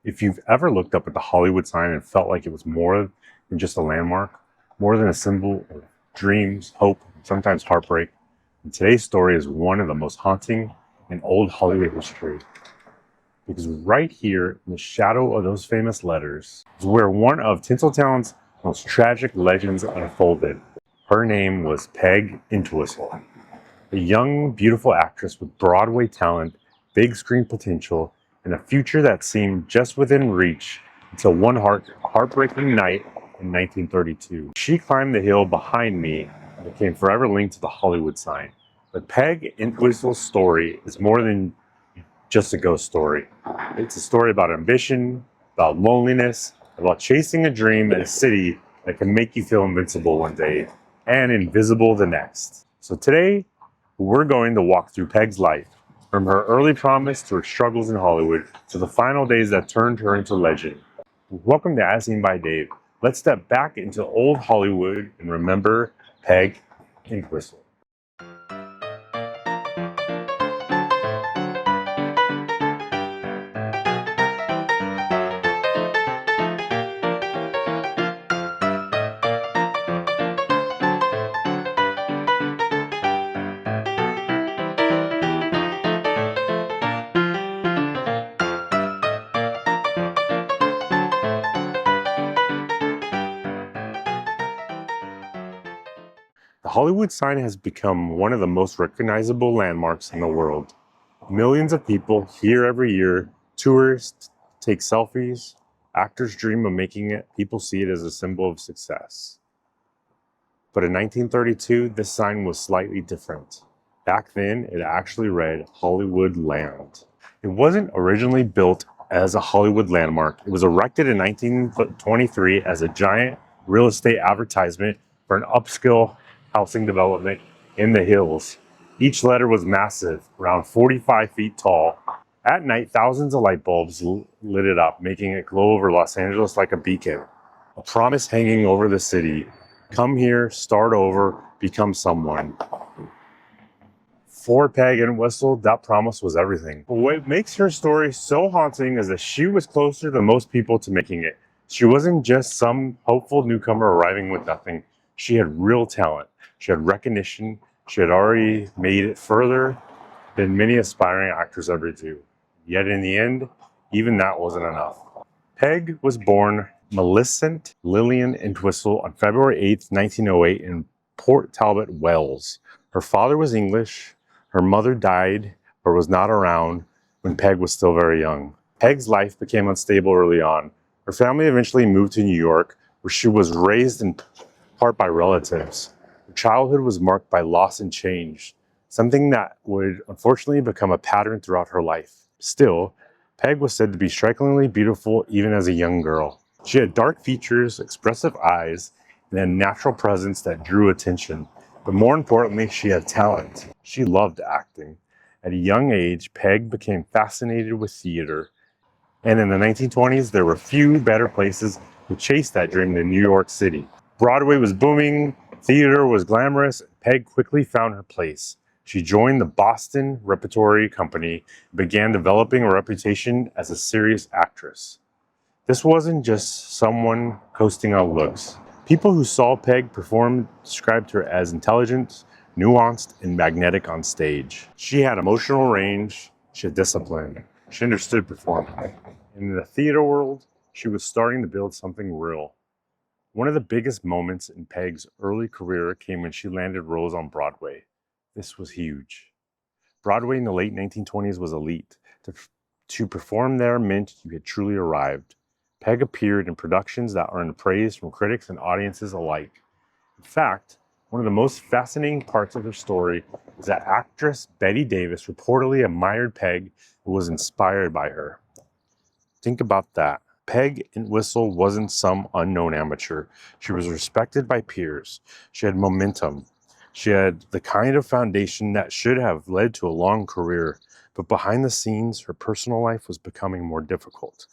If you've ever looked up at the Hollywood sign and felt like it was more than just a landmark, more than a symbol of dreams, hope, and sometimes heartbreak, and today's story is one of the most haunting in old Hollywood history. Because right here, in the shadow of those famous letters, is where one of Tinseltown's most tragic legends unfolded. Her name was Peg Entwistle, a young, beautiful actress with Broadway talent, big screen potential, and a future that seemed just within reach until one heartbreaking night in 1932. She climbed the hill behind me and became forever linked to the Hollywood sign. But Peg Entwistle's story is more than just a ghost story. It's a story about ambition, about loneliness, about chasing a dream in a city that can make you feel invincible one day and invisible the next. So today, we're going to walk through Peg's life, from her early promise to her struggles in Hollywood to the final days that turned her into legend. Welcome to As Seen by Dave. Let's step back into old Hollywood and remember Peg Entwistle. The Hollywood sign has become one of the most recognizable landmarks in the world. Millions of people here every year, tourists take selfies, actors dream of making it, people see it as a symbol of success. But in 1932, this sign was slightly different. Back then, it actually read Hollywoodland. It wasn't originally built as a Hollywood landmark. It was erected in 1923 as a giant real estate advertisement for an upscale housing development in the hills. Each letter was massive, around 45 feet tall. At night, thousands of light bulbs lit it up, making it glow over Los Angeles like a beacon. A promise hanging over the city. Come here, start over, become someone. For Peg Entwistle, that promise was everything. But what makes her story so haunting is that she was closer than most people to making it. She wasn't just some hopeful newcomer arriving with nothing. She had real talent. She had recognition. She had already made it further than many aspiring actors ever do. Yet in the end, even that wasn't enough. Peg was born Millicent Lilian Entwistle on February 8, 1908 in Port Talbot, Wales. Her father was English. Her mother died or was not around when Peg was still very young. Peg's life became unstable early on. Her family eventually moved to New York, where she was raised in part by relatives. Her childhood was marked by loss and change, something that would unfortunately become a pattern throughout her life. Still, Peg was said to be strikingly beautiful even as a young girl. She had dark features, expressive eyes, and a natural presence that drew attention. But more importantly, she had talent. She loved acting. At a young age, Peg became fascinated with theater. And in the 1920s, there were few better places to chase that dream than New York City. Broadway was booming, theater was glamorous. Peg quickly found her place. She joined the Boston Repertory Company and began developing a reputation as a serious actress. This wasn't just someone coasting on looks. People who saw Peg perform described her as intelligent, nuanced, and magnetic on stage. She had emotional range, she had discipline, she understood performing. In the theater world, she was starting to build something real. One of the biggest moments in Peg's early career came when she landed roles on Broadway. This was huge. Broadway in the late 1920s was elite. To perform there meant you had truly arrived. Peg appeared in productions that earned praise from critics and audiences alike. In fact, one of the most fascinating parts of her story is that actress Bette Davis reportedly admired Peg and was inspired by her. Think about that. Peg Entwistle wasn't some unknown amateur. She was respected by peers. She had momentum. She had the kind of foundation that should have led to a long career. But behind the scenes, her personal life was becoming more difficult.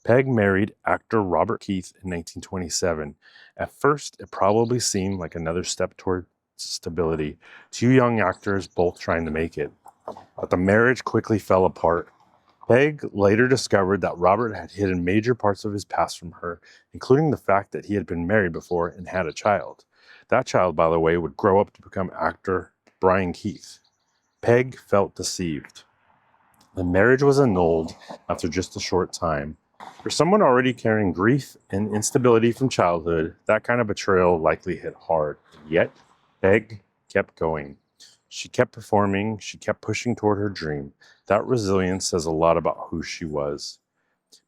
Peg married actor Robert Keith in 1927. At first, it probably seemed like another step toward stability. Two young actors both trying to make it. But the marriage quickly fell apart. Peg later discovered that Robert had hidden major parts of his past from her, including the fact that he had been married before and had a child. That child, by the way, would grow up to become actor Brian Keith. Peg felt deceived. The marriage was annulled after just a short time. For someone already carrying grief and instability from childhood, that kind of betrayal likely hit hard. Yet, Peg kept going. She kept performing, she kept pushing toward her dream. That resilience says a lot about who she was.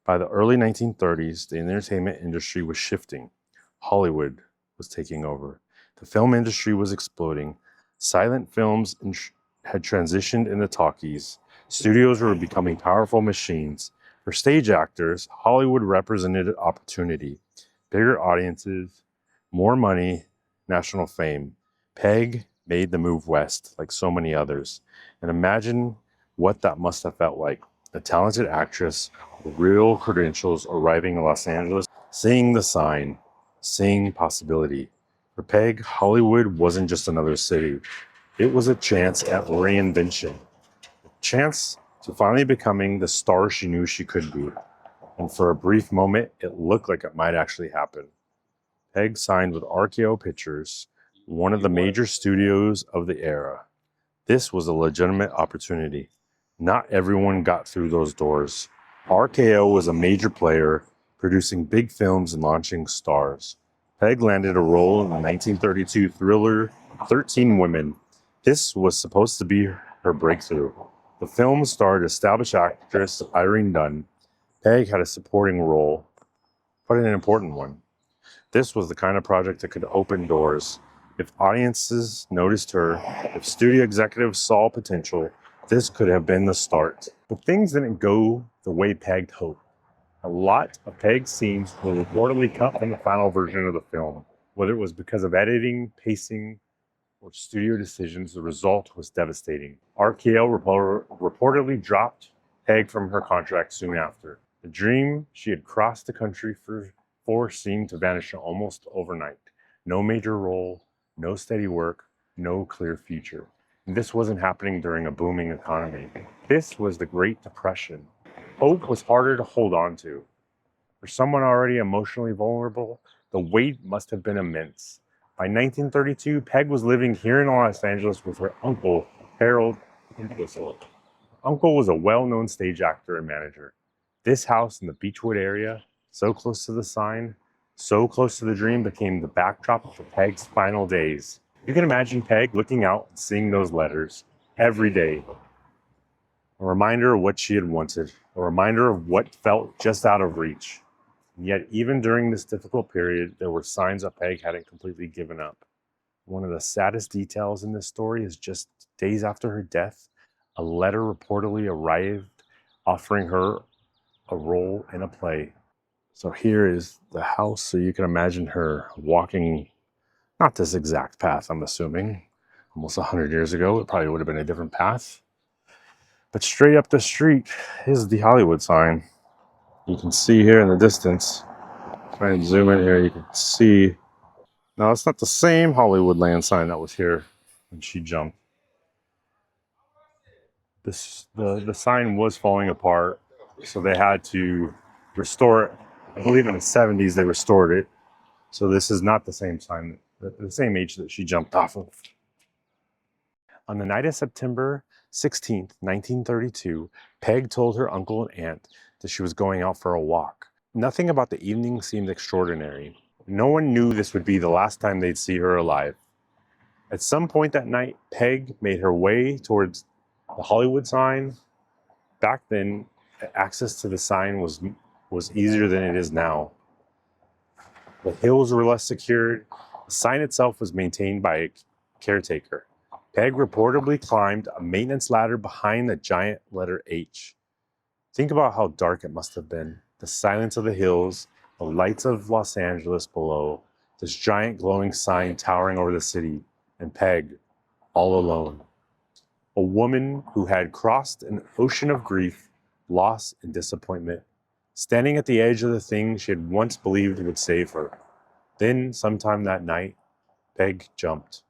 By the early 1930s, the entertainment industry was shifting. Hollywood was taking over. The film industry was exploding. Silent films had transitioned into talkies. Studios were becoming powerful machines. For stage actors, Hollywood represented opportunity. Bigger audiences, more money, national fame. Peg made the move west, like so many others. And imagine what that must have felt like. A talented actress with real credentials arriving in Los Angeles, seeing the sign, seeing possibility. For Peg, Hollywood wasn't just another city. It was a chance at reinvention. A chance to finally becoming the star she knew she could be. And for a brief moment, it looked like it might actually happen. Peg signed with RKO Pictures, one of the major studios of the era. This was a legitimate opportunity. Not everyone got through those doors. RKO was a major player, producing big films and launching stars. Peg landed a role in the 1932 thriller 13 Women. This was supposed to be her breakthrough. The film starred established actress Irene Dunne. Peg had a supporting role, but an important one. This was the kind of project that could open doors. If audiences noticed her, if studio executives saw potential, this could have been the start. But things didn't go the way Peg hoped. A lot of Peg's scenes were reportedly cut from the final version of the film. Whether it was because of editing, pacing, or studio decisions, the result was devastating. RKO reportedly dropped Peg from her contract soon after. The dream she had crossed the country for seemed to vanish almost overnight. No major role, no steady work, no clear future. And this wasn't happening during a booming economy. This was the Great Depression. Hope was harder to hold on to. For someone already emotionally vulnerable, the weight must have been immense. By 1932, Peg was living here in Los Angeles with her uncle, Harold Entwistle. Uncle was a well-known stage actor and manager. This house in the Beechwood area, so close to the sign, so close to the dream, became the backdrop for Peg's final days. You can imagine Peg looking out and seeing those letters every day. A reminder of what she had wanted, a reminder of what felt just out of reach. And yet, even during this difficult period, there were signs that Peg hadn't completely given up. One of the saddest details in this story is just days after her death, a letter reportedly arrived offering her a role in a play. So here is the house, so you can imagine her walking, not this exact path, I'm assuming. Almost 100 years ago, it probably would have been a different path. But straight up the street is the Hollywood sign. You can see here in the distance. Try and zoom in here, you can see. Now, it's not the same Hollywoodland sign that was here when she jumped. The sign was falling apart, so they had to restore it. I believe in the 70s they restored it. So this is not the same sign, the same age that she jumped off of. On the night of September 16th, 1932, Peg told her uncle and aunt that she was going out for a walk. Nothing about the evening seemed extraordinary. No one knew this would be the last time they'd see her alive. At some point that night, Peg made her way towards the Hollywood sign. Back then, access to the sign was easier than it is now. The hills were less secured. The sign itself was maintained by a caretaker. Peg reportedly climbed a maintenance ladder behind the giant letter H. Think about how dark it must have been. The silence of the hills, the lights of Los Angeles below, this giant glowing sign towering over the city, and Peg all alone. A woman who had crossed an ocean of grief, loss, and disappointment, standing at the edge of the thing she had once believed would save her. Then, sometime that night, Peg jumped.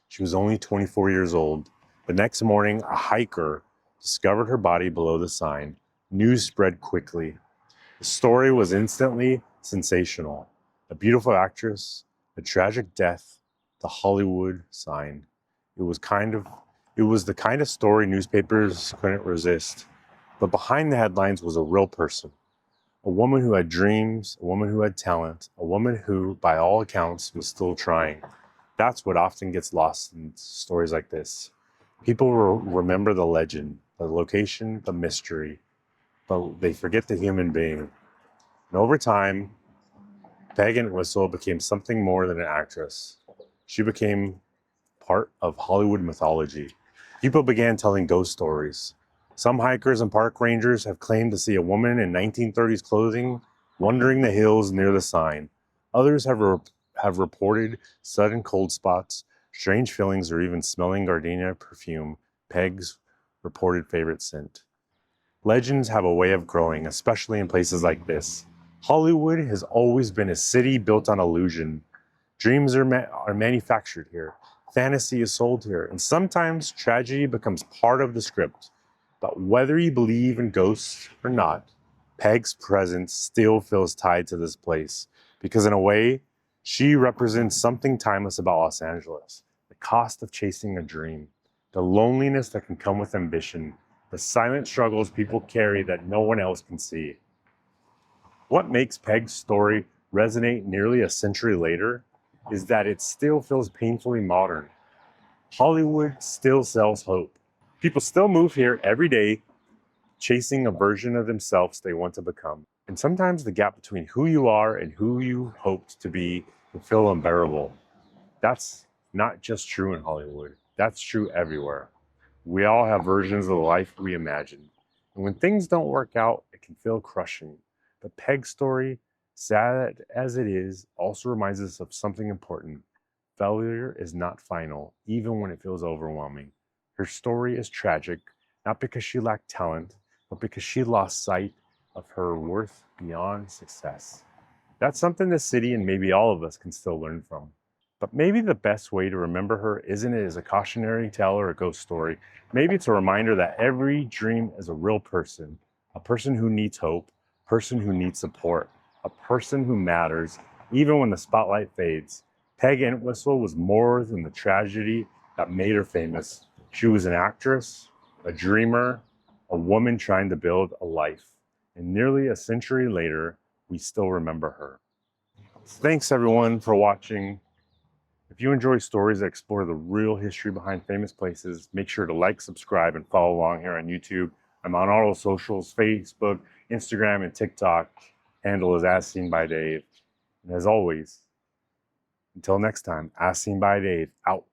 She was only 24 years old. The next morning, a hiker discovered her body below the sign. News spread quickly. The story was instantly sensational. A beautiful actress, a tragic death, the Hollywood sign. It was the kind of story newspapers couldn't resist. But behind the headlines was a real person. A woman who had dreams, a woman who had talent, a woman who, by all accounts, was still trying. That's what often gets lost in stories like this. People remember the legend, the location, the mystery, but they forget the human being. And over time, Peg Entwistle became something more than an actress. She became part of Hollywood mythology. People began telling ghost stories. Some hikers and park rangers have claimed to see a woman in 1930s clothing wandering the hills near the sign. Others have reported sudden cold spots, strange feelings, or even smelling gardenia perfume, Peg's reported favorite scent. Legends have a way of growing, especially in places like this. Hollywood has always been a city built on illusion. Dreams are manufactured here. Fantasy is sold here. And sometimes tragedy becomes part of the script. But whether you believe in ghosts or not, Peg's presence still feels tied to this place. Because in a way, she represents something timeless about Los Angeles. The cost of chasing a dream. The loneliness that can come with ambition. The silent struggles people carry that no one else can see. What makes Peg's story resonate nearly a century later is that it still feels painfully modern. Hollywood still sells hope. People still move here every day, chasing a version of themselves they want to become. And sometimes the gap between who you are and who you hoped to be can feel unbearable. That's not just true in Hollywood. That's true everywhere. We all have versions of the life we imagine. And when things don't work out, it can feel crushing. But Peg's story, sad as it is, also reminds us of something important. Failure is not final, even when it feels overwhelming. Her story is tragic, not because she lacked talent, but because she lost sight of her worth beyond success. That's something the city and maybe all of us can still learn from. But maybe the best way to remember her isn't as a cautionary tale or a ghost story. Maybe it's a reminder that every dream is a real person, a person who needs hope, a person who needs support, a person who matters, even when the spotlight fades. Peg Entwistle was more than the tragedy that made her famous. She was an actress, a dreamer, a woman trying to build a life. And nearly a century later, we still remember her. Thanks everyone for watching. If you enjoy stories that explore the real history behind famous places, make sure to like, subscribe, and follow along here on YouTube. I'm on all the socials, Facebook, Instagram, and TikTok. Handle is As Seen by Dave. And as always, until next time, As Seen by Dave, out.